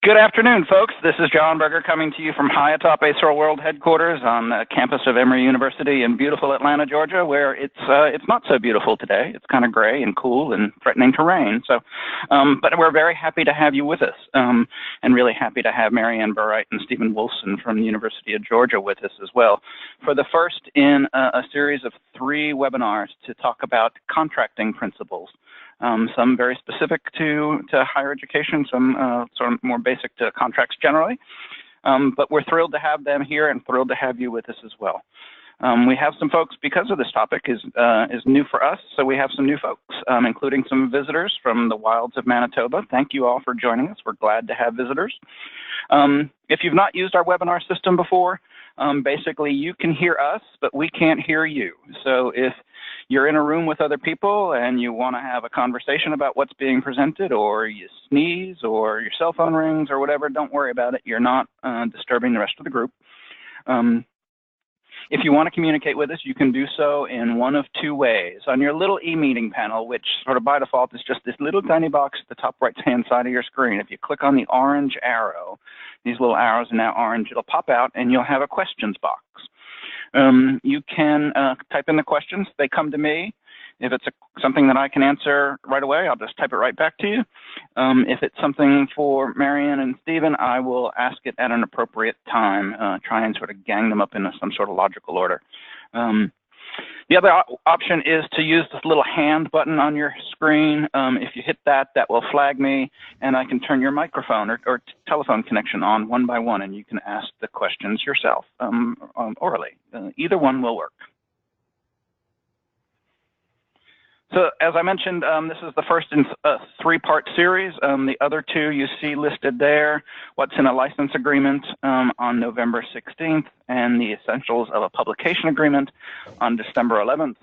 Good afternoon, folks. This is John Berger coming to you from high atop ASRL World Headquarters on the campus of Emory University in beautiful Atlanta, Georgia, where it's not so beautiful today. It's kind of gray and cool and threatening to rain. So, but we're very happy to have you with us, and really happy to have Marianne Burright and Stephen Wolfson from the University of Georgia with us as well, for the first in a series of 3 webinars to talk about contracting principles. Some very specific to higher education, some sort of more basic to contracts generally. But we're thrilled to have them here and thrilled to have you with us as well. We have some folks, because of this topic is new for us, so we have some new folks, including some visitors from the wilds of Manitoba. Thank you all for joining us. We're glad to have visitors. If you've not used our webinar system before, basically you can hear us, but we can't hear you. So if you're in a room with other people and you want to have a conversation about what's being presented, or you sneeze, or your cell phone rings, or whatever, don't worry about it. You're not disturbing the rest of the group. If you want to communicate with us, you can do so in one of 2 ways. On your little e-meeting panel, which sort of by default is just this little tiny box at the top right-hand side of your screen, if you click on the orange arrow, these little arrows are now orange, it'll pop out and you'll have a questions box. You can type in the questions. They come to me. If it's something that I can answer right away, I'll just type it right back to you. If it's something for Marianne and Stephen, I will ask it at an appropriate time, try and sort of gang them up in some sort of logical order. The other option is to use this little hand button on your screen. If you hit that, that will flag me, and I can turn your microphone or telephone connection on one by one, and you can ask the questions yourself orally. Either one will work. So as I mentioned, this is the first in a 3-part series. The other 2 you see listed there, what's in a license agreement on November 16th, and the essentials of a publication agreement on December 11th.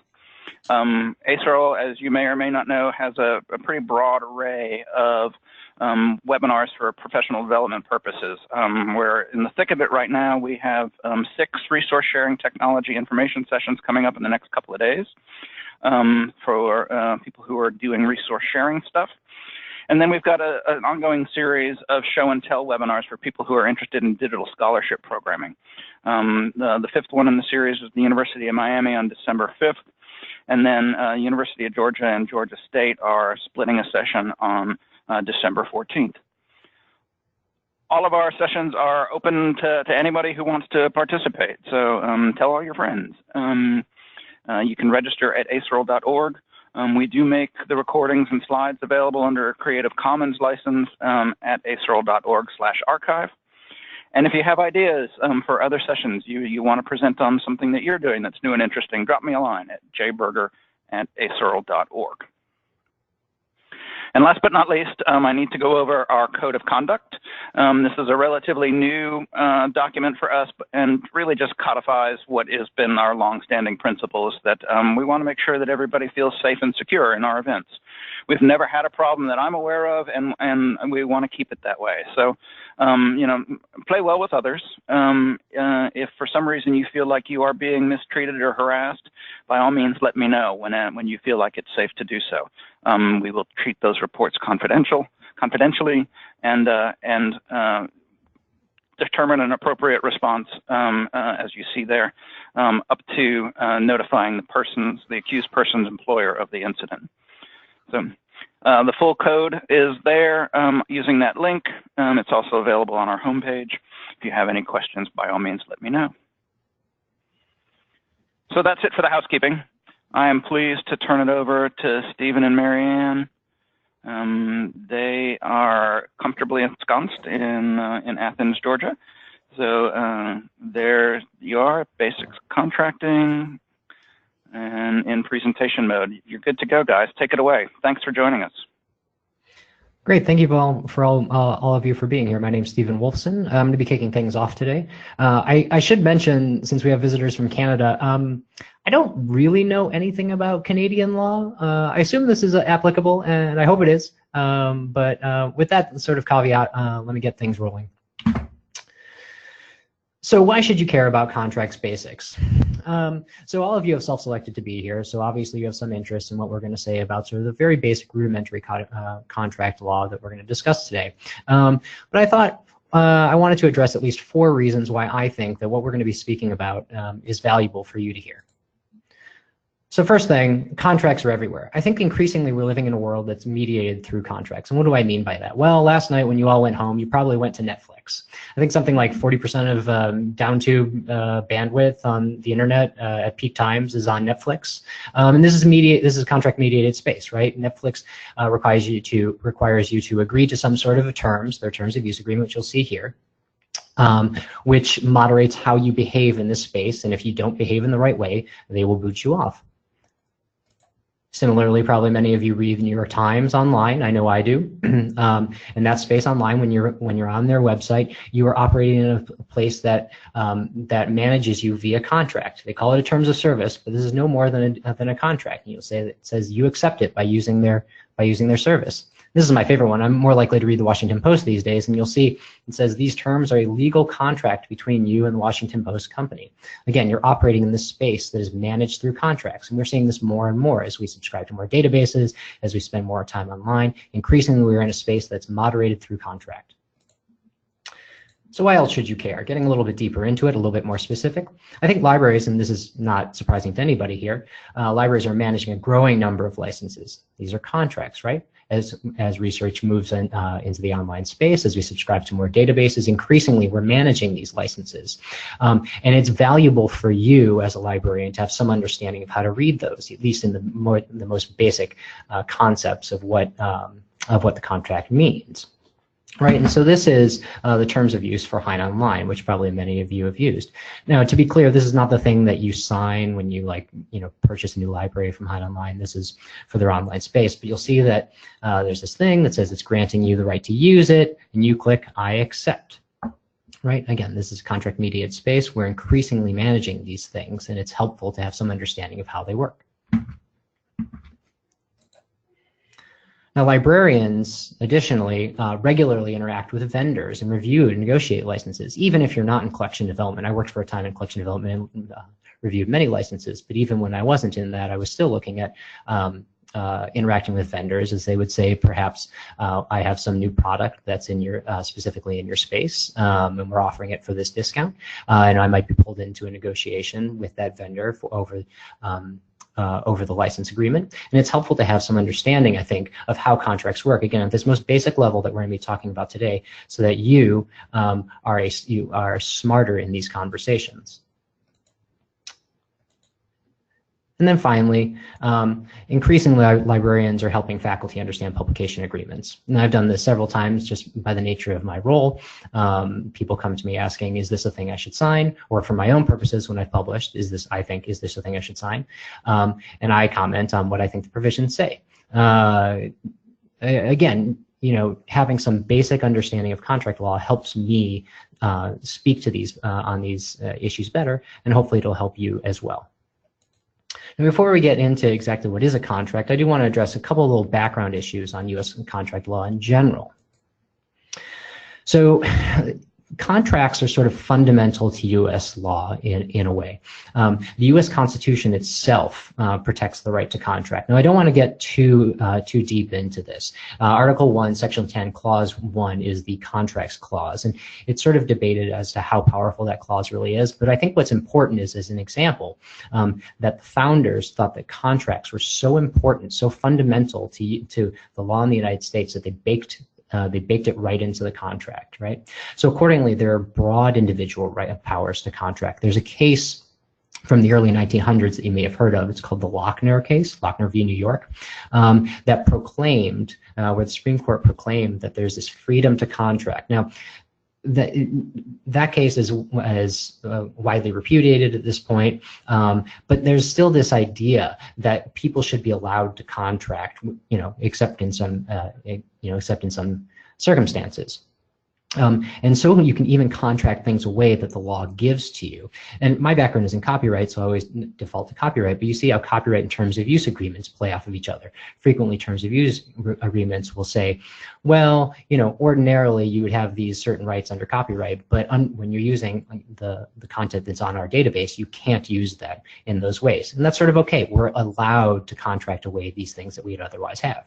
ASRL, as you may or may not know, has a pretty broad array of webinars for professional development purposes. We're in the thick of it right now. We have 6 resource sharing technology information sessions coming up in the next couple of days. For people who are doing resource sharing stuff. And then we've got an ongoing series of show and tell webinars for people who are interested in digital scholarship programming. The 5th one in the series is the University of Miami on December 5th. And then University of Georgia and Georgia State are splitting a session on December 14th. All of our sessions are open to anybody who wants to participate. So tell all your friends. You can register at asrl.org. We do make the recordings and slides available under a Creative Commons license at asrl.org/archive. And if you have ideas for other sessions, you want to present on something that you're doing that's new and interesting, drop me a line at jberger@asrl.org. And last but not least, I need to go over our code of conduct. This is a relatively new document for us, and really just codifies what has been our longstanding principles, that we want to make sure that everybody feels safe and secure in our events. We've never had a problem that I'm aware of, and we want to keep it that way. So, you know, play well with others. If for some reason you feel like you are being mistreated or harassed, by all means let me know when you feel like it's safe to do so. We will treat those reports confidentially and determine an appropriate response, as you see there, up to notifying the accused person's employer of the incident. So the full code is there using that link. It's also available on our homepage. If you have any questions, by all means, let me know. So that's it for the housekeeping. I am pleased to turn it over to Stephen and Marianne. They are comfortably ensconced in Athens, Georgia. So there you are, basics contracting, and in presentation mode. You're good to go, guys. Take it away. Thanks for joining us. Great, thank you for all of you for being here. My name's Stephen Wolfson. I'm going to be kicking things off today. I should mention, since we have visitors from Canada, I don't really know anything about Canadian law. I assume this is applicable, and I hope it is. But with that sort of caveat, let me get things rolling. So why should you care about contracts basics? So all of you have self-selected to be here, so obviously you have some interest in what we're going to say about sort of the very basic rudimentary contract law that we're going to discuss today. But I thought I wanted to address at least 4 reasons why I think that what we're going to be speaking about is valuable for you to hear. So first thing, contracts are everywhere. I think increasingly we're living in a world that's mediated through contracts. And what do I mean by that? Well, last night when you all went home, you probably went to Netflix. I think something like 40% of down-tube bandwidth on the internet at peak times is on Netflix. And this is contract-mediated space, right? Netflix requires you to agree to some sort of terms, their terms of use agreement, which you'll see here. Which moderates how you behave in this space, and if you don't behave in the right way, they will boot you off. Similarly, probably many of you read the New York Times online. I know I do. In that space online, when you're on their website, you are operating in a place that that manages you via contract. They call it a terms of service, but this is no more than a contract. And you'll say that it says you accept it by using their service. This is my favorite one. I'm more likely to read the Washington Post these days, and you'll see it says these terms are a legal contract between you and the Washington Post company. Again, you're operating in this space that is managed through contracts, and we're seeing this more and more as we subscribe to more databases, as we spend more time online. Increasingly, we're in a space that's moderated through contract. So why else should you care? Getting a little bit deeper into it, a little bit more specific. I think libraries, and this is not surprising to anybody here, libraries are managing a growing number of licenses. These are contracts, right? As research moves into the online space, as we subscribe to more databases, increasingly we're managing these licenses. And it's valuable for you as a librarian to have some understanding of how to read those, at least in the most basic concepts of what the contract means. Right, and so this is the terms of use for Hein Online, which probably many of you have used. Now, to be clear, this is not the thing that you sign when you purchase a new library from Hein Online. This is for their online space, but you'll see that there's this thing that says it's granting you the right to use it, and you click I accept. Right, again, this is contract mediated space. We're increasingly managing these things, and it's helpful to have some understanding of how they work. Now, librarians, additionally, regularly interact with vendors and review and negotiate licenses, even if you're not in collection development. I worked for a time in collection development and reviewed many licenses, but even when I wasn't in that, I was still looking at interacting with vendors, as they would say, perhaps I have some new product that's in your specifically in your space, and we're offering it for this discount, and I might be pulled into a negotiation with that vendor over the license agreement. And it's helpful to have some understanding, I think, of how contracts work, again, at this most basic level that we're going to be talking about today, so that you are smarter in these conversations. And then finally, increasingly librarians are helping faculty understand publication agreements. And I've done this several times just by the nature of my role. People come to me asking, is this a thing I should sign? Or for my own purposes, when I've published, is this a thing I should sign? And I comment on what I think the provisions say. Again, having some basic understanding of contract law helps me speak to these on these issues better, and hopefully it'll help you as well. And before we get into exactly what is a contract, I do want to address a couple of little background issues on U.S. contract law in general. So contracts are sort of fundamental to U.S. law in a way. The U.S. Constitution itself protects the right to contract. Now, I don't want to get too deep into this. Article 1, Section 10, Clause 1 is the Contracts Clause, and it's sort of debated as to how powerful that clause really is. But I think what's important is, as an example, that the founders thought that contracts were so important, so fundamental to the law in the United States, that they baked it right into the contract, right? So accordingly, there are broad individual powers to contract. There's a case from the early 1900s that you may have heard of. It's called the Lochner case, Lochner v. New York, that proclaimed, where the Supreme Court proclaimed that there's this freedom to contract. Now, that case is widely repudiated at this point, but there's still this idea that people should be allowed to contract, except in some circumstances. And so you can even contract things away that the law gives to you. And my background is in copyright, so I always default to copyright, but you see how copyright and terms of use agreements play off of each other. Frequently, terms of use agreements will say, well, ordinarily you would have these certain rights under copyright, but when you're using the content that's on our database, you can't use that in those ways. And that's sort of okay. We're allowed to contract away these things that we'd otherwise have.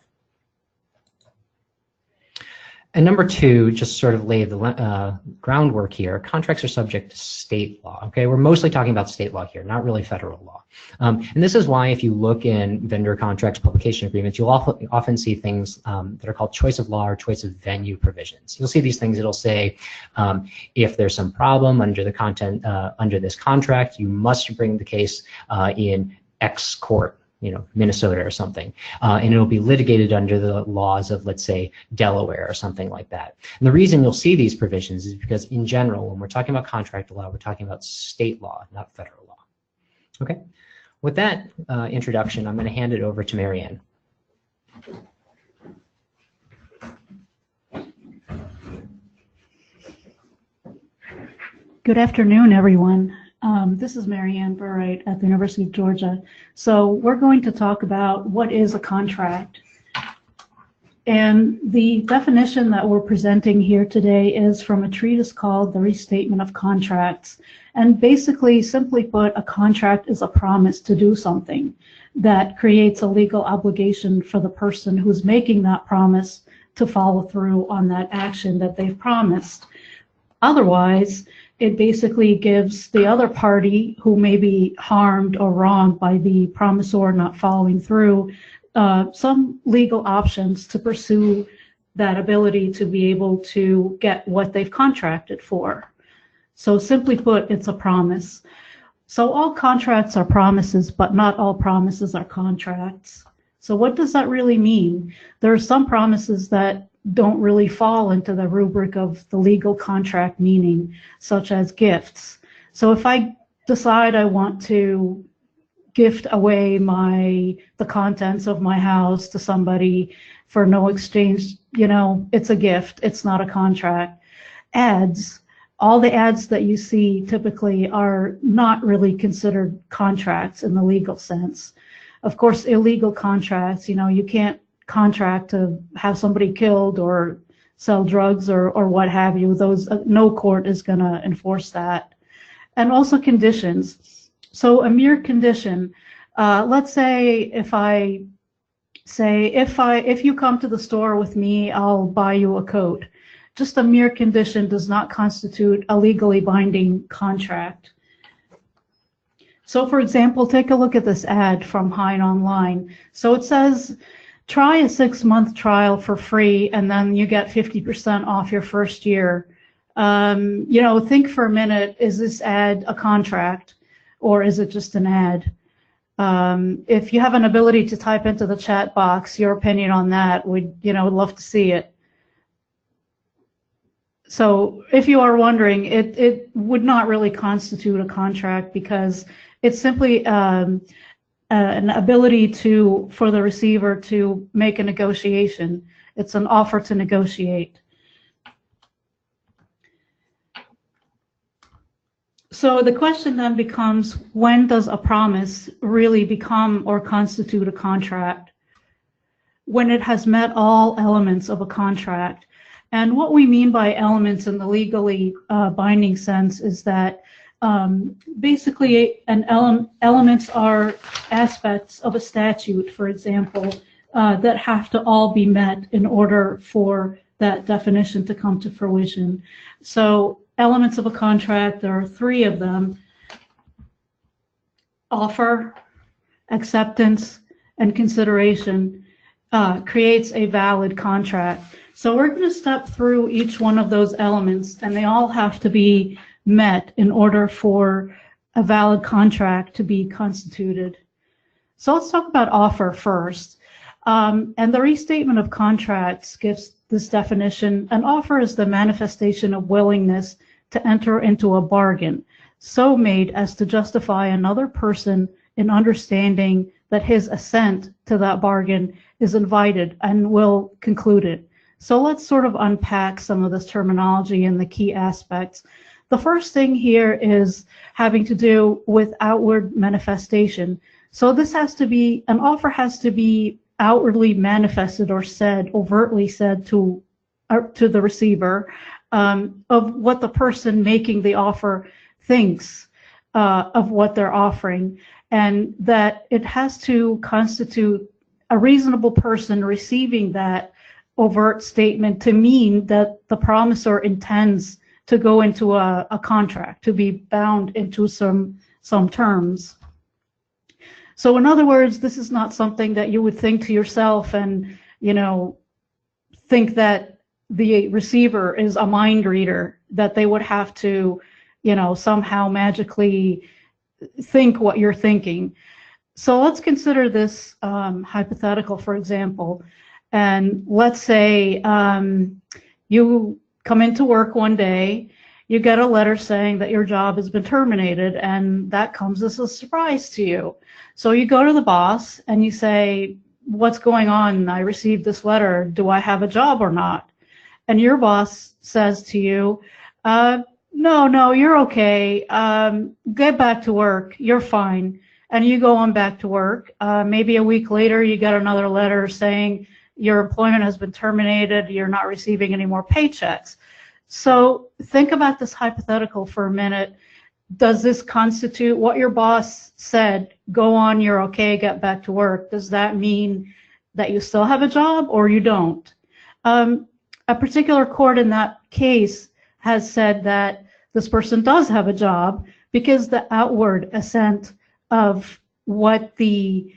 And number two, just sort of lay the groundwork here, contracts are subject to state law, okay? We're mostly talking about state law here, not really federal law. And this is why if you look in vendor contracts, publication agreements, you'll often see things that are called choice of law or choice of venue provisions. You'll see these things that'll say, if there's some problem under the content, under this contract, you must bring the case in X court. Minnesota or something, and it'll be litigated under the laws of, let's say, Delaware or something like that. And the reason you'll see these provisions is because in general, when we're talking about contract law, we're talking about state law, not federal law. Okay, with that introduction, I'm going to hand it over to Marianne. Good afternoon, everyone. This is Marianne Burright at the University of Georgia. So we're going to talk about what is a contract. And the definition that we're presenting here today is from a treatise called The Restatement of Contracts. And basically, simply put, a contract is a promise to do something that creates a legal obligation for the person who's making that promise to follow through on that action that they've promised. Otherwise, it basically gives the other party who may be harmed or wronged by the promisor not following through some legal options to pursue that ability to be able to get what they've contracted for. So simply put, it's a promise. So all contracts are promises, but not all promises are contracts. So what does that really mean? There are some promises that don't really fall into the rubric of the legal contract meaning, such as gifts. So if I decide I want to gift away the contents of my house to somebody for no exchange, it's a gift, it's not a contract. Ads, all the ads that you see typically are not really considered contracts in the legal sense. Of course, illegal contracts, you can't contract to have somebody killed or sell drugs or what have you. Those no court is going to enforce that. And also conditions. So a mere condition. Let's say if you come to the store with me, I'll buy you a coat. Just a mere condition does not constitute a legally binding contract. So for example, take a look at this ad from Hein Online. So it says, try a 6-month trial for free, and then you get 50% off your first year. Think for a minute, is this ad a contract or is it just an ad? If you have an ability to type into the chat box your opinion on that, would love to see it. So if you are wondering, it would not really constitute a contract because it's simply an ability for the receiver to make a negotiation. It's an offer to negotiate. So the question then becomes, when does a promise really become or constitute a contract? When it has met all elements of a contract. And what we mean by elements in the legally binding sense is that basically elements are aspects of a statute, for example, that have to all be met in order for that definition to come to fruition. So elements of a contract, there are 3 of them: offer, acceptance, and consideration creates a valid contract. So we're going to step through each one of those elements, and they all have to be met in order for a valid contract to be constituted. So let's talk about offer first. And the Restatement of Contracts gives this definition: an offer is the manifestation of willingness to enter into a bargain, so made as to justify another person in understanding that his assent to that bargain is invited and will conclude it. So let's sort of unpack some of this terminology and the key aspects. The first thing here is having to do with outward manifestation. So this has to be, an offer has to be outwardly manifested or said, overtly said to the receiver, of what the person making the offer thinks of what they're offering, and that it has to constitute a reasonable person receiving that overt statement to mean that the promisor intends to go into a contract, to be bound into some terms. So in other words, this is not something that you would think to yourself and, think that the receiver is a mind reader, that they would have to, somehow magically think what you're thinking. So let's consider this hypothetical, for example. And let's say you come into work one day, you get a letter saying that your job has been terminated, and that comes as a surprise to you. So you go to the boss and you say, what's going on? I received this letter. Do I have a job or not? And your boss says to you, no, you're okay. Get back to work. You're fine. And you go on back to work. Maybe a week later, you get another letter saying your employment has been terminated. You're not receiving any more paychecks. So think about this hypothetical for a minute. Does this constitute what your boss said? Go on, you're okay, get back to work. Does that mean that you still have a job or you don't? A particular court in that case has said that this person does have a job because the outward assent of what the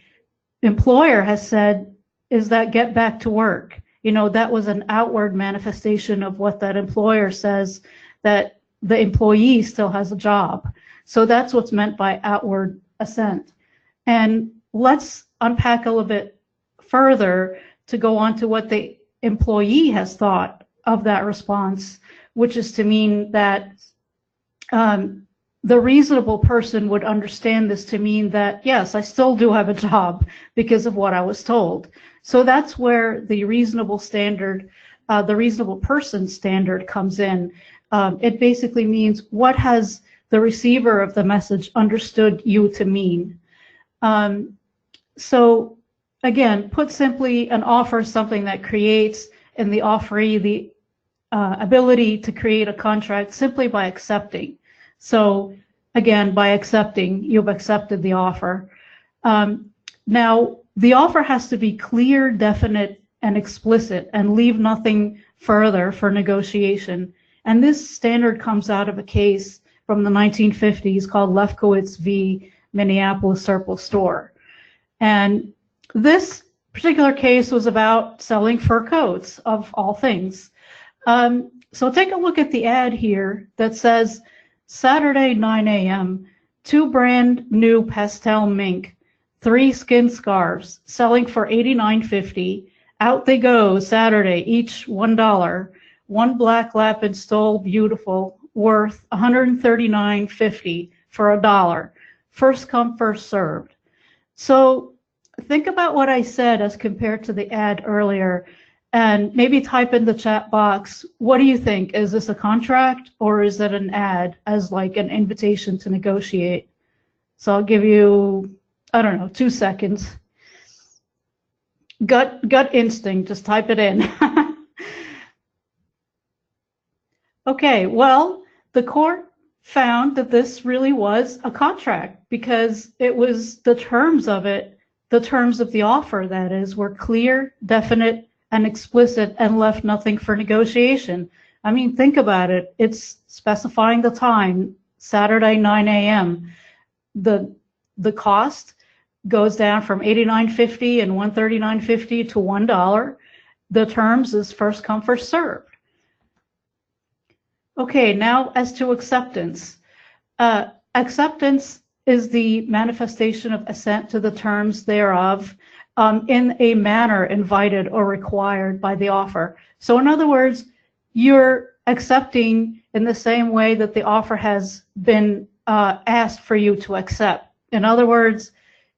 employer has said is that get back to work. That was an outward manifestation of what that employer says, that the employee still has a job. So that's what's meant by outward assent. And let's unpack a little bit further to go on to what the employee has thought of that response, which is to mean that the reasonable person would understand this to mean that, yes, I still do have a job because of what I was told. So that's where the reasonable standard, the reasonable person standard comes in. It basically means what has the receiver of the message understood you to mean. So again, put simply, an offer is something that creates in the offeree the ability to create a contract simply by accepting. So again, by accepting, you've accepted the offer. Now, the offer has to be clear, definite, and explicit, and leave nothing further for negotiation. And this standard comes out of a case from the 1950s called Lefkowitz v. Minneapolis Circle Store. And this particular case was about selling fur coats, of all things. So take a look at the ad here that says, Saturday, 9 a.m., 2 brand new pastel mink, 3 skin scarves, selling for $89.50. Out they go Saturday, each $1. 1 black lap and stole beautiful, worth $139.50 for $1. First come, first served. So think about what I said as compared to the ad earlier, and maybe type in the chat box, what do you think? Is this a contract or is it an ad as like an invitation to negotiate? So I'll give you, I don't know, 2 seconds. Gut instinct, just type it in. Okay, well, the court found that this really was a contract because it was the terms of it, the terms of the offer, that is, were clear, definite, and explicit, and left nothing for negotiation. I mean, think about it. It's specifying the time, Saturday, 9 a.m. The cost goes down from $89.50 and $139.50 to $1. The terms is first come, first served. Okay, now as to acceptance. Acceptance is the manifestation of assent to the terms thereof in a manner invited or required by the offer. So in other words, you're accepting in the same way that the offer has been asked for you to accept. In other words,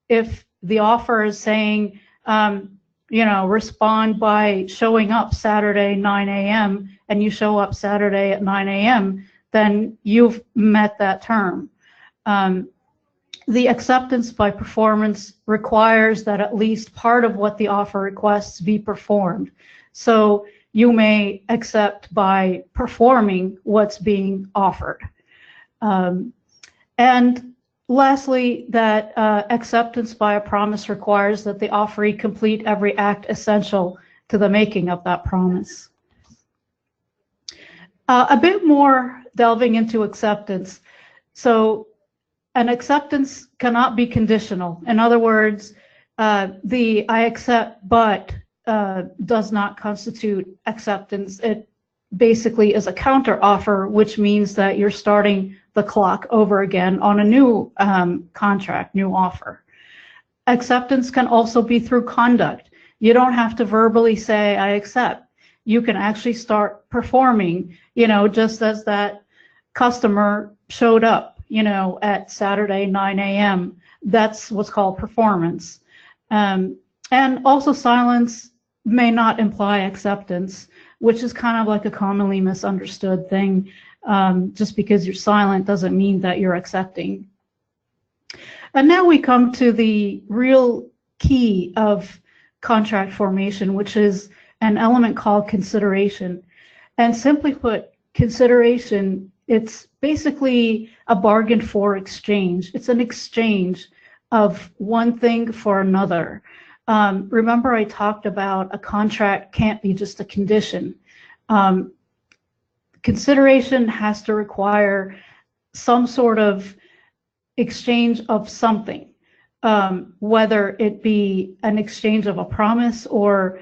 if the offer is saying, respond by showing up Saturday 9 a.m. and you show up Saturday at 9 a.m., then you've met that term. The acceptance by performance requires that at least part of what the offer requests be performed. So you may accept by performing what's being offered. And lastly, that acceptance by a promise requires that the offeree complete every act essential to the making of that promise. A bit more delving into acceptance. So an acceptance cannot be conditional. In other words, the I accept but does not constitute acceptance. It basically is a counter offer, which means that you're starting the clock over again on a new contract, new offer. Acceptance can also be through conduct. You don't have to verbally say, I accept. You can actually start performing, just as that customer showed up, at Saturday, 9 a.m. That's what's called performance. And also silence may not imply acceptance, which is kind of like a commonly misunderstood thing. Just because you're silent doesn't mean that you're accepting. And now we come to the real key of contract formation, which is an element called consideration. And simply put, consideration, it's basically a bargain for exchange. It's an exchange of one thing for another. Remember I talked about a contract can't be just a condition. Consideration has to require some sort of exchange of something, whether it be an exchange of a promise or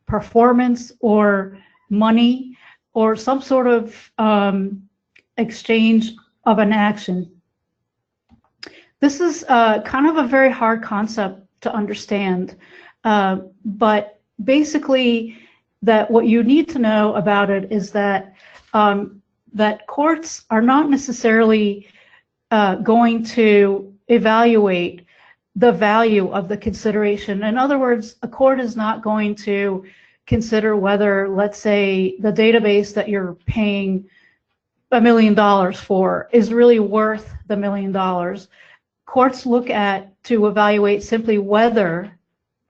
performance or money or some sort of exchange of an action. This is kind of a very hard concept to understand, but basically that what you need to know about it is that that courts are not necessarily going to evaluate the value of the consideration. In other words, a court is not going to consider whether, let's say, the database that you're paying $1 million for is really worth the $1 million. Courts look at to evaluate simply whether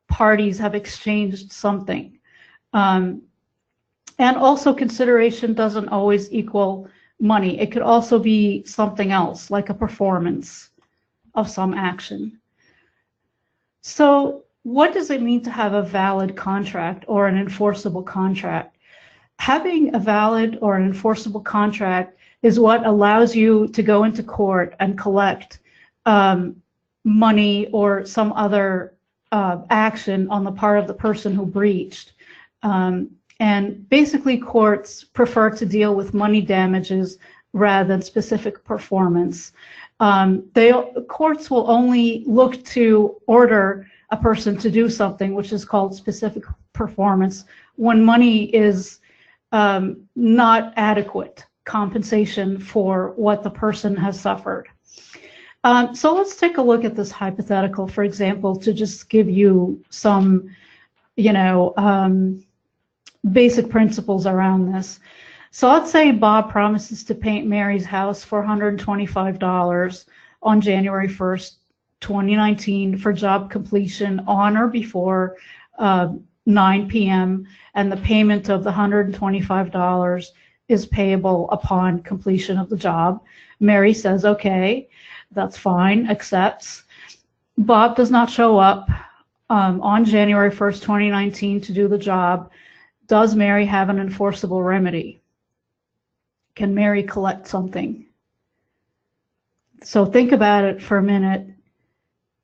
parties have exchanged something. And also consideration doesn't always equal money. It could also be something else, like a performance of some action. So what does it mean to have a valid contract or an enforceable contract? Having a valid or an enforceable contract is what allows you to go into court and collect money or some other action on the part of the person who breached. And basically courts prefer to deal with money damages rather than specific performance. Courts will only look to order a person to do something, which is called specific performance, when money is not adequate compensation for what the person has suffered. So let's take a look at this hypothetical, for example, to just give you some, basic principles around this. So let's say Bob promises to paint Mary's house for $125 on January 1st, 2019 for job completion on or before 9 p.m. and the payment of the $125 is payable upon completion of the job. Mary says, okay, that's fine, accepts. Bob does not show up on January 1st, 2019 to do the job. Does Mary have an enforceable remedy? Can Mary collect something? So think about it for a minute.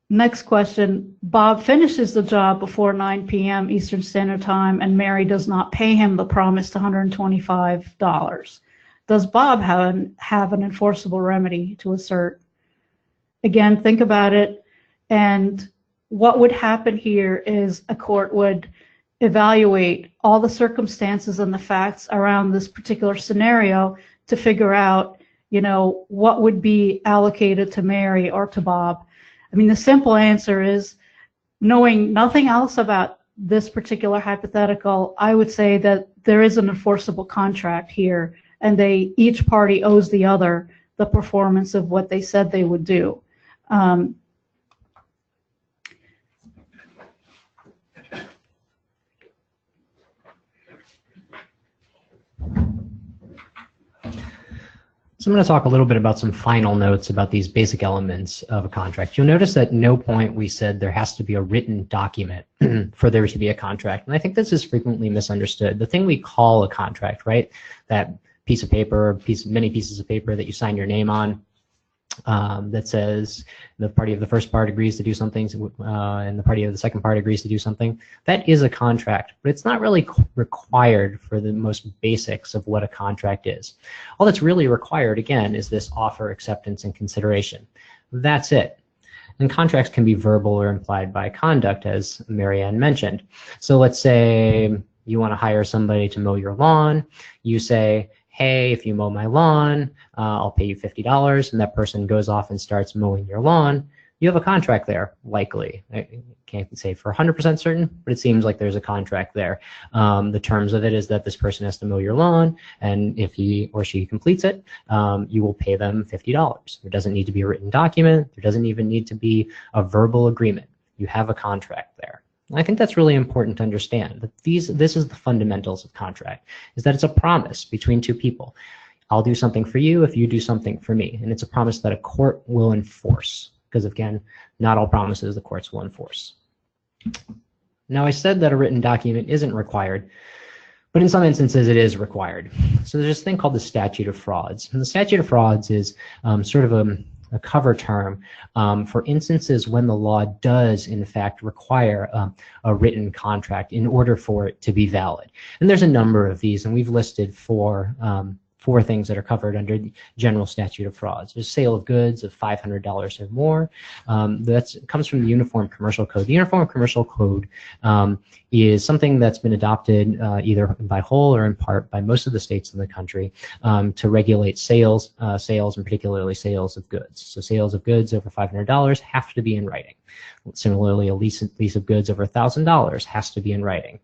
Next question, Bob finishes the job before 9 p.m. Eastern Standard Time and Mary does not pay him the promised $125. Does Bob have an enforceable remedy to assert? Again, think about it. And what would happen here is a court would evaluate all the circumstances and the facts around this particular scenario to figure out, what would be allocated to Mary or to Bob. I mean, the simple answer is knowing nothing else about this particular hypothetical, I would say that there is an enforceable contract here, and each party owes the other the performance of what they said they would do. So I'm going to talk a little bit about some final notes about these basic elements of a contract. You'll notice at no point we said there has to be a written document for there to be a contract. And I think this is frequently misunderstood. The thing we call a contract, right? That piece of paper, many pieces of paper that you sign your name on, that says the party of the first part agrees to do something and the party of the second part agrees to do something. That is a contract, but it's not really required for the most basics of what a contract is. All that's really required, again, is this offer, acceptance, and consideration. That's it. And contracts can be verbal or implied by conduct, as Marianne mentioned. So let's say you want to hire somebody to mow your lawn. You say, hey, if you mow my lawn, I'll pay you $50, and that person goes off and starts mowing your lawn. You have a contract there, likely. I can't say for 100% certain, but it seems like there's a contract there. The terms of it is that this person has to mow your lawn, and if he or she completes it, you will pay them $50. There doesn't need to be a written document. There doesn't even need to be a verbal agreement. You have a contract there. I think that's really important to understand, that this is the fundamentals of contract, is that it's a promise between two people. I'll do something for you if you do something for me. And it's a promise that a court will enforce, because again, not all promises the courts will enforce. Now, I said that a written document isn't required, but in some instances it is required. So there's this thing called the Statute of Frauds. And the Statute of Frauds is sort of a cover term for instances when the law does in fact require a written contract in order for it to be valid. And there's a number of these, and we've listed four things that are covered under the general statute of frauds. There's sale of goods of $500 or more. That comes from the Uniform Commercial Code. The Uniform Commercial Code is something that's been adopted either by whole or in part by most of the states in the country to regulate sales and particularly sales of goods. So sales of goods over $500 have to be in writing. Similarly, a lease of goods over $1,000 has to be in writing.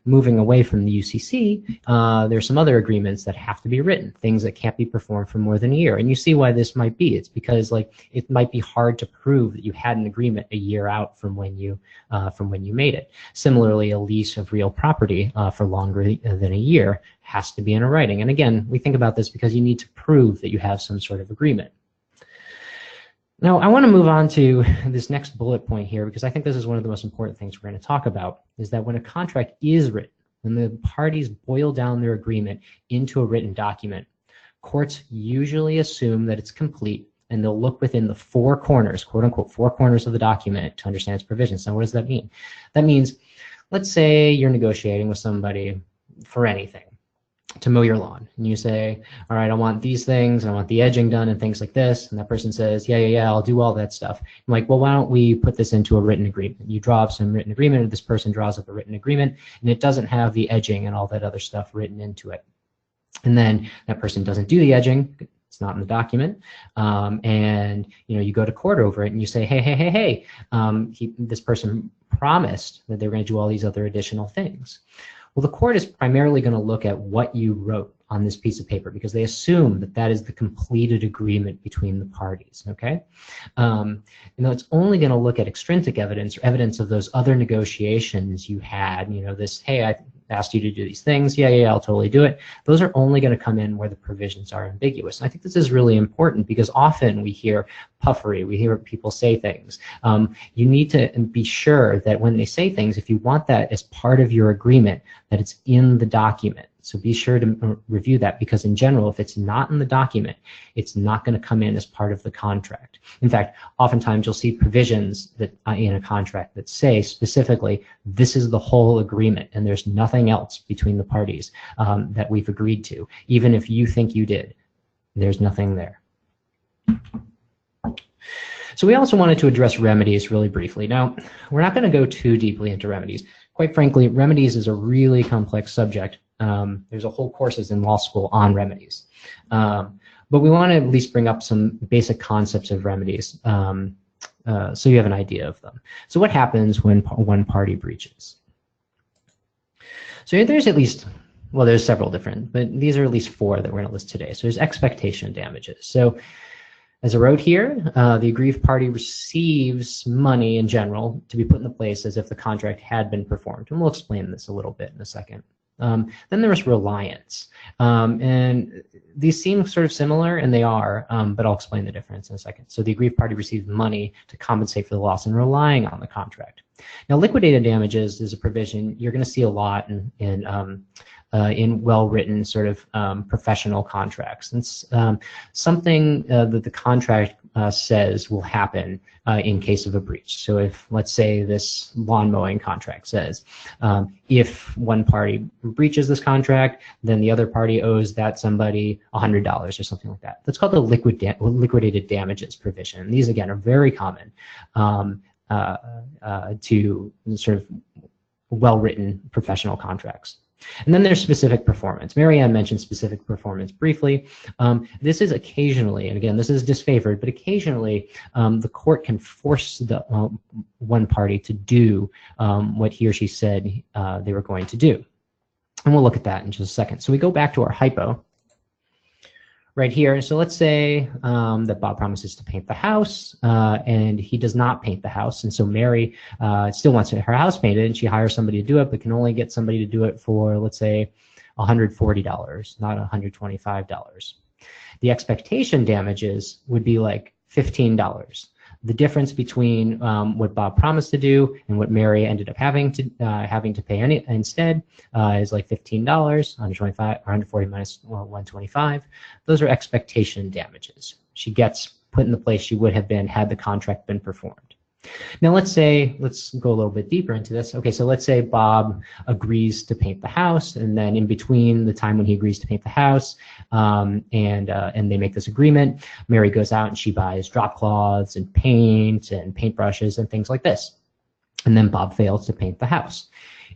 Moving away from the UCC, there's some other agreements that have to be written, things that can't be performed for more than a year. And you see why this might be. It's because it might be hard to prove that you had an agreement a year out from when you made it. Similarly, a lease of real property for longer than a year has to be in writing. And again, we think about this because you need to prove that you have some sort of agreement. Now, I want to move on to this next bullet point here because I think this is one of the most important things we're going to talk about, is that when a contract is written, when the parties boil down their agreement into a written document, courts usually assume that it's complete and they'll look within the four corners, quote unquote, four corners of the document to understand its provisions. Now, what does that mean? That means, let's say you're negotiating with somebody for anything, to mow your lawn, and you say, all right, I want these things, and I want the edging done and things like this, and that person says, yeah, I'll do all that stuff. I'm like, well, why don't we put this into a written agreement? You draw up some written agreement, or this person draws up a written agreement, and it doesn't have the edging and all that other stuff written into it. And then that person doesn't do the edging, it's not in the document, and you go to court over it, and you say, hey, this person promised that they were going to do all these other additional things. Well, the court is primarily going to look at what you wrote on this piece of paper because they assume that that is the completed agreement between the parties, okay? It's only going to look at extrinsic evidence or evidence of those other negotiations you had, this, hey, I asked you to do these things, yeah, I'll totally do it. Those are only going to come in where the provisions are ambiguous. And I think this is really important because often we hear puffery, we hear people say things. You need to be sure that when they say things, if you want that as part of your agreement, that it's in the document. So be sure to review that because in general, if it's not in the document, it's not going to come in as part of the contract. In fact, oftentimes you'll see provisions that in a contract that say specifically, this is the whole agreement and there's nothing else between the parties that we've agreed to. Even if you think you did, there's nothing there. So we also wanted to address remedies really briefly. Now, we're not going to go too deeply into remedies. Quite frankly, remedies is a really complex subject. There's a whole courses in law school on remedies. But we want to at least bring up some basic concepts of remedies. so you have an idea of them. So what happens when one party breaches? So there's at least, well, there's several different, but these are at least 4 that we're going to list today. So there's expectation damages. So as I wrote here, the aggrieved party receives money in general to be put into place as if the contract had been performed. And we'll explain this a little bit in a second. Then there's reliance. And these seem sort of similar, and they are, but I'll explain the difference in a second. So the aggrieved party receives money to compensate for the loss in relying on the contract. Now, liquidated damages is a provision you're going to see a lot in well-written sort of professional contracts. It's something that the contract says will happen in case of a breach. So if, let's say, this lawn mowing contract says, if one party breaches this contract, then the other party owes that somebody $100 or something like that. That's called the liquidated damages provision. And these, again, are very common to sort of well-written professional contracts. And then there's specific performance. Marianne mentioned specific performance briefly. This is occasionally, and again, this is disfavored, but occasionally the court can force the one party to do what he or she said they were going to do. And we'll look at that in just a second. So we go back to our hypo right here. So let's say that Bob promises to paint the house and he does not paint the house. And so Mary still wants her house painted and she hires somebody to do it, but can only get somebody to do it for, let's say, $140, not $125. The expectation damages would be like $15. The difference between what Bob promised to do and what Mary ended up having to pay instead is like $15, 125, 140 minus 125. Those are expectation damages. She gets put in the place she would have been had the contract been performed. Now let's go a little bit deeper into this. Okay, so let's say Bob agrees to paint the house, and then in between the time when he agrees to paint the house and they make this agreement, Mary goes out and she buys drop cloths and paint and paintbrushes and things like this. And then Bob fails to paint the house.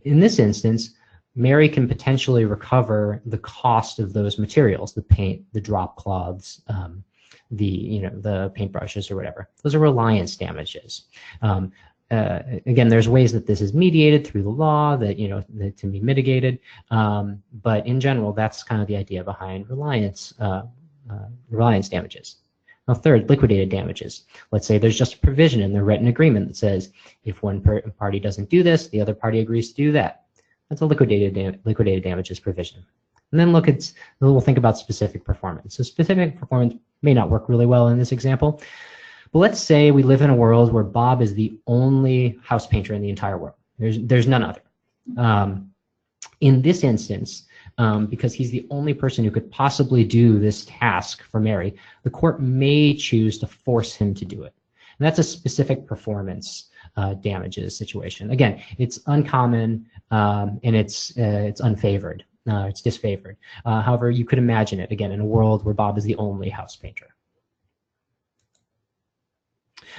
In this instance, Mary can potentially recover the cost of those materials, the paint, the drop cloths, the paintbrushes or whatever. Those are reliance damages. Again, there's ways that this is mediated through the law that to be mitigated, but in general, that's kind of the idea behind reliance damages. Now, third, liquidated damages. Let's say there's just a provision in the written agreement that says if one party doesn't do this, the other party agrees to do that. That's a liquidated damages provision. And then we'll think about specific performance. So specific performance may not work really well in this example, but let's say we live in a world where Bob is the only house painter in the entire world. There's none other. In this instance, because he's the only person who could possibly do this task for Mary, the court may choose to force him to do it. And that's a specific performance damages situation. Again, it's uncommon and it's unfavored. It's disfavored. However, you could imagine it, again, in a world where Bob is the only house painter.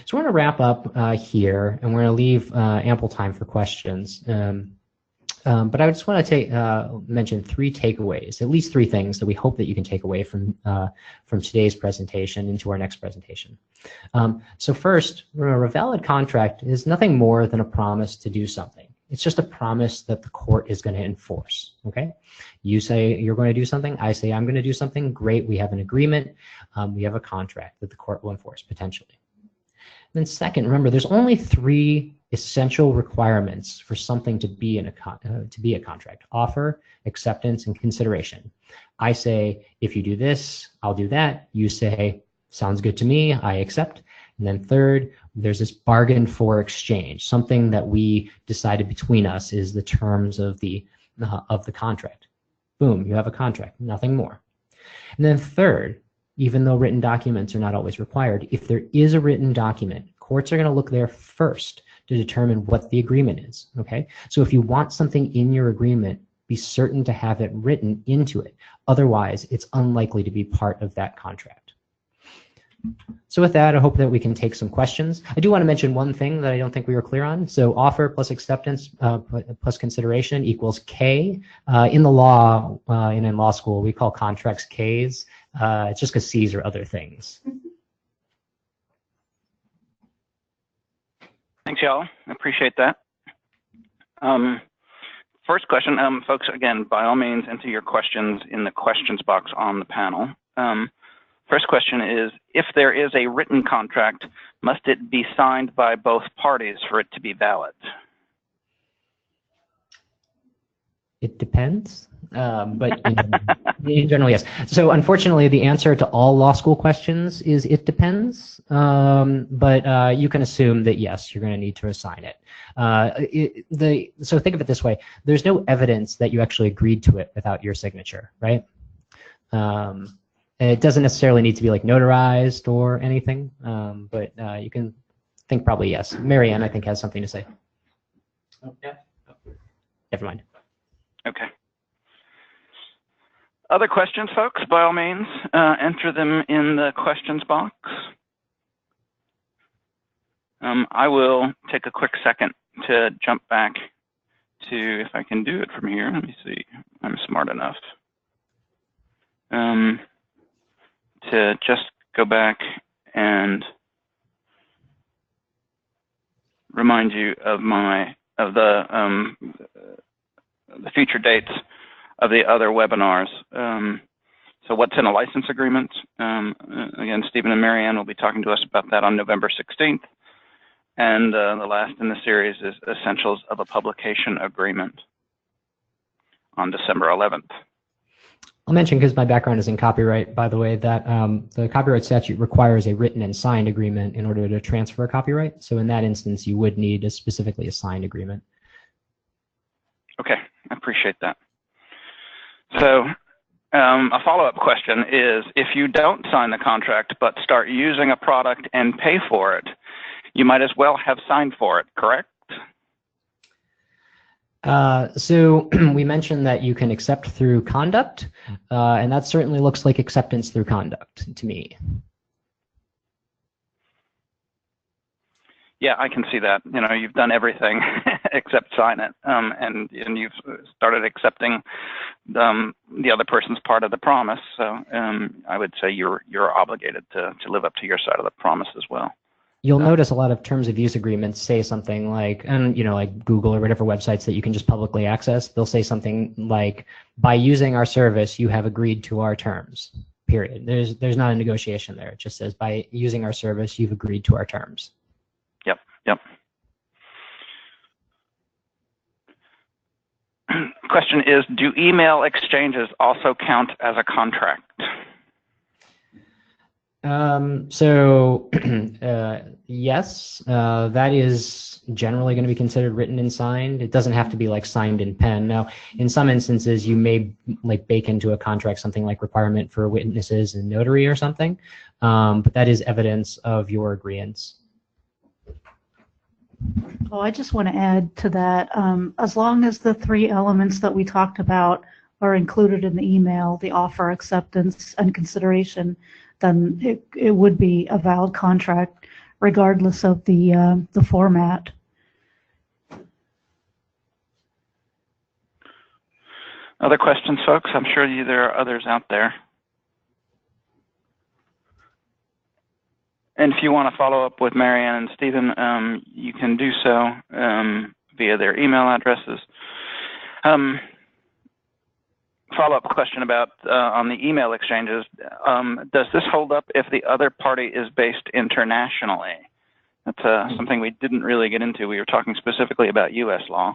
So we're going to wrap up here, and we're going to leave ample time for questions. But I just want to mention 3 takeaways, at least 3 things that we hope that you can take away from today's presentation into our next presentation. So first, remember, a valid contract is nothing more than a promise to do something. It's just a promise that the court is going to enforce, okay? You say you're going to do something, I say I'm going to do something, great, we have an agreement, we have a contract that the court will enforce, potentially. And then second, remember, there's only 3 essential requirements for something to be a contract: offer, acceptance, and consideration. I say, if you do this, I'll do that. You say, sounds good to me, I accept. And then third, there's this bargain for exchange, something that we decided between us is the terms of the contract. Boom, you have a contract, nothing more. And then third, even though written documents are not always required, if there is a written document, courts are going to look there first to determine what the agreement is, okay? So if you want something in your agreement, be certain to have it written into it. Otherwise, it's unlikely to be part of that contract. So with that, I hope that we can take some questions. I do want to mention one thing that I don't think we were clear on. So offer plus acceptance plus consideration equals K. In the law, and in law school, we call contracts Ks. It's just because Cs are other things. Thanks, y'all. I appreciate that. First question, folks, again, by all means, enter your questions in the questions box on the panel. First question is, if there is a written contract, must it be signed by both parties for it to be valid? It depends, but in general, yes. So unfortunately, the answer to all law school questions is it depends, but you can assume that yes, you're going to need to assign it. So think of it this way. There's no evidence that you actually agreed to it without your signature, right? And it doesn't necessarily need to be like notarized or anything, but you can think probably yes. Marianne, I think, has something to say. Oh, yeah. Never mind. Okay. Other questions, folks? By all means, enter them in the questions box. I will take a quick second to jump back to, if I can do it from here. Let me see. I'm smart enough to just go back and remind you of the future dates of the other webinars. So what's in a license agreement? Again, Stephen and Marianne will be talking to us about that on November 16th. And the last in the series is Essentials of a Publication Agreement on December 11th. I'll mention, because my background is in copyright, by the way, that the copyright statute requires a written and signed agreement in order to transfer a copyright. So in that instance, you would need specifically a signed agreement. Okay, I appreciate that. So a follow-up question is, if you don't sign the contract but start using a product and pay for it, you might as well have signed for it, correct? So we mentioned that you can accept through conduct, and that certainly looks like acceptance through conduct to me. Yeah, I can see that. You know, you've done everything except sign it, and you've started accepting the other person's part of the promise. So I would say you're obligated to live up to your side of the promise as well. You'll notice a lot of terms of use agreements say something like, and like Google or whatever websites that you can just publicly access, they'll say something like, by using our service, you have agreed to our terms, period. There's not a negotiation there. It just says, by using our service, you've agreed to our terms. Yep. Question is, do email exchanges also count as a contract? Yes, that is generally going to be considered written and signed. It doesn't have to be like signed in pen. Now, in some instances, you may like bake into a contract something like requirement for witnesses and notary or something, but that is evidence of your agreeance. Oh, I just want to add to that, as long as the three elements that we talked about are included in the email, the offer, acceptance, and consideration, then it would be a valid contract regardless of the format. Other questions, folks? I'm sure there are others out there. And if you want to follow up with Marianne and Stephen, you can do so via their email addresses. Follow-up question about on the email exchanges. Does this hold up if the other party is based internationally? That's something we didn't really get into. We were talking specifically about U.S. law.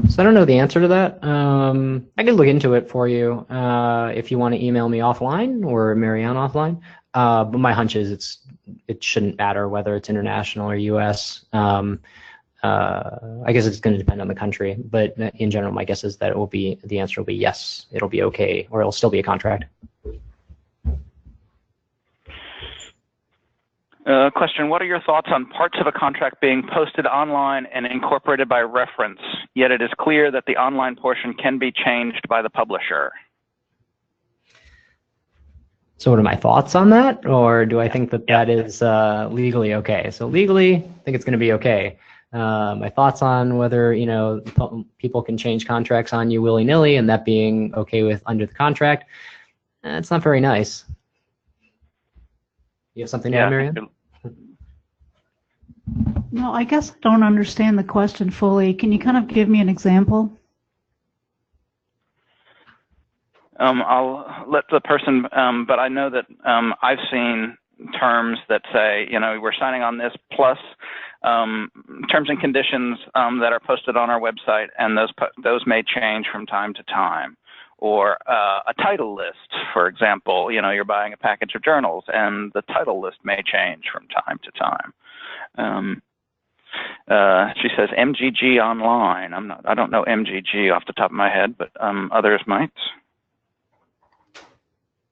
So I don't know the answer to that. I could look into it for you if you want to email me offline or Marianne offline. But my hunch is it shouldn't matter whether it's international or U.S. I guess it's going to depend on the country, but in general, my guess is that the answer will be yes. It'll be okay, or it'll still be a contract. Question, what are your thoughts on parts of a contract being posted online and incorporated by reference, yet it is clear that the online portion can be changed by the publisher? So what are my thoughts on that? Or do I think that that is legally okay? So legally, I think it's going to be okay. My thoughts on whether, people can change contracts on you willy-nilly and that being okay with under the contract, it's not very nice. You have something to add, Marianne? No, I guess I don't understand the question fully. Can you kind of give me an example? I'll let the person, but I know that I've seen terms that say, we're signing on this plus terms and conditions that are posted on our website, and those may change from time to time. Or a title list, for example, you're buying a package of journals, and the title list may change from time to time. She says MGG online. I don't know MGG off the top of my head, but others might.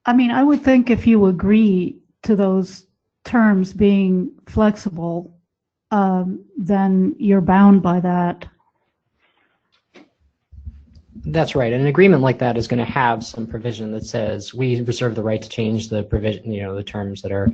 I mean, I would think if you agree to those terms being flexible, then you're bound by that. That's right. An agreement like that is going to have some provision that says we reserve the right to change the provision, the terms that are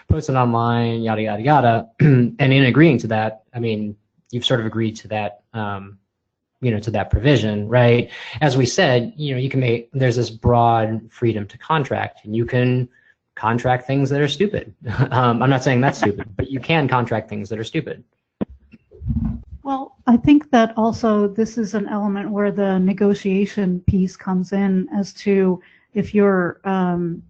posted online, yada, yada, yada. And in agreeing to that, I mean, you've sort of agreed to that, to that provision, right? As we said, you can there's this broad freedom to contract, and you can contract things that are stupid. I'm not saying that's stupid, but you can contract things that are stupid. Well, I think that also this is an element where the negotiation piece comes in as to if you're, an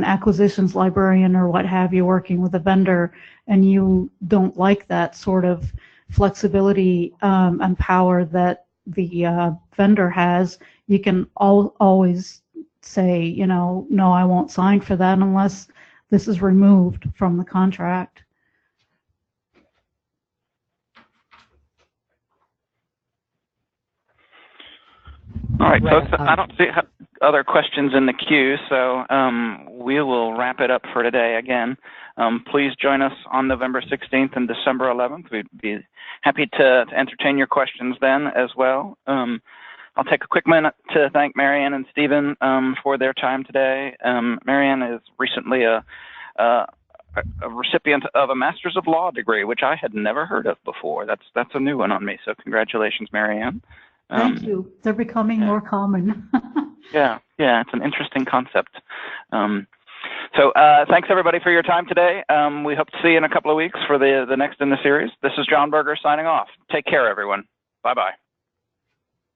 acquisitions librarian or what have you working with a vendor and you don't like that sort of flexibility and power that the vendor has, you can always say, no, I won't sign for that unless this is removed from the contract. All right, folks, I don't see other questions in the queue, so we will wrap it up for today again. Please join us on November 16th and December 11th. We'd be happy to entertain your questions then as well. I'll take a quick minute to thank Marianne and Stephen for their time today. Marianne is recently a recipient of a Master's of Law degree, which I had never heard of before. That's a new one on me, so congratulations, Marianne. Thank you. They're becoming more common. Yeah, it's an interesting concept. So thanks everybody for your time today. We hope to see you in a couple of weeks for the next in the series. This is John Berger signing off. Take care, everyone. Bye-bye.